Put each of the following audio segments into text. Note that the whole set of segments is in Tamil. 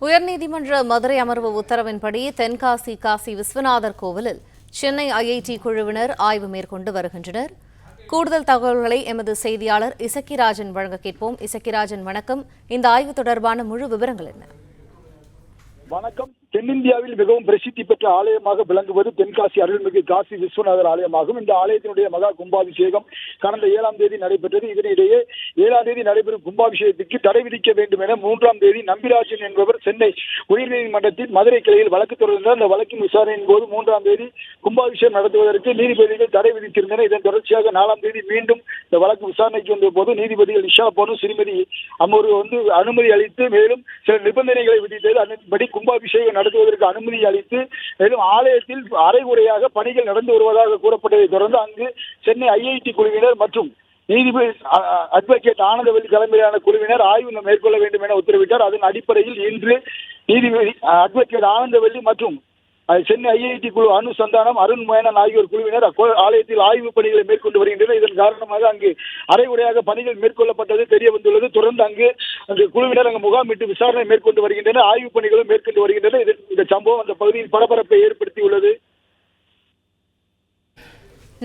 உயர்நீதிமன்ற மதுரை அமர்வு உத்தரவின்படி தென்காசி காசி விஸ்வநாதர் கோவிலில் சென்னை ஐஐடி குழுவினர் ஆய்வு மேற்கொண்டு வருகின்றனர். கூடுதல் தகவல்களை எமது செய்தியாளர் இசக்கிராஜன் வழங்க கேட்போம். இசக்கிராஜன், வணக்கம். இந்த ஆய்வு தொடர்பான முழு விவரங்கள் என்ன? வணக்கம். தென்னிந்தியாவில் மிகவும் பிரசித்தி பெற்ற ஆலயமாக விளங்குவது தென்காசி அருள்மிகு காசி விஸ்வநாதர் ஆலயமாகும். இந்த ஆலயத்தினுடைய மகா கும்பாபிஷேகம் கடந்த 7ஆம் தேதி நடைபெற்றது. இதனிடையே 7ஆம் தேதி நடைபெறும் கும்பாபிஷேகத்திற்கு தடை விதிக்க வேண்டும் என 3ஆம் தேதி நம்பிராஜன் என்பவர் சென்னை உயர்நீதிமன்றத்தில் மதுரை கிளையில் வழக்கு தொடர்ந்தார். அந்த வழக்கின் விசாரணையின் போது 3ஆம் தேதி கும்பாபிஷேகம் நடத்துவதற்கு நீதிபதிகள் தடை விதித்திருந்தனர். இதன் தொடர்ச்சியாக 4ஆம் தேதி மீண்டும் இந்த வழக்கு விசாரணைக்கு வந்த போது நீதிபதிகள் நிஷா போனு ஸ்ரீமதி அமர்வு அனுமதி அளித்து மேலும் சில நிபந்தனைகளை விதித்தது. அதன்படி கும்பாபிஷேகம் நடத்துவதற்கு அனுமதி அளித்து மேலும் ஆலயத்தில் அரைகுறையாக பணிகள் நடந்து வருவதாக கூறப்பட்டதை தொடர்ந்து அங்கு சென்னை ஐஐடி குழுவினர் மற்றும் நீதிபதி அட்வொகேட் ஆனந்தவல்லி தலைமையிலான குழுவினர் ஆய்வு மேற்கொள்ள வேண்டும் என உத்தரவிட்டார். அதன் அடிப்படையில் இன்று நீதிபதி அட்வொகேட் ஆனந்தவல்லி மற்றும் சென்னை ஐஐடி குழு அனுசந்தானம் அருண் மேனன் ஆகியோர் குழுவினர் ஆலயத்தில் ஆய்வுப் பணிகளை மேற்கொண்டு வருகின்றனர். இதன் காரணமாக அங்கு அரைகுறையாக பணிகள் மேற்கொள்ளப்பட்டது தெரிய வந்துள்ளது. தொடர்ந்து அங்கு குழுவினர் அங்கு முகாமிட்டு விசாரணை மேற்கொண்டு வருகின்றனர். ஆய்வுப் பணிகளும் மேற்கொண்டு வருகின்றனர். இந்த சம்பவம் அந்த பகுதியில் பரபரப்பை ஏற்படுத்தியுள்ளது.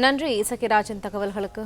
நன்றி இசக்கிராஜன் தகவல்களுக்கு.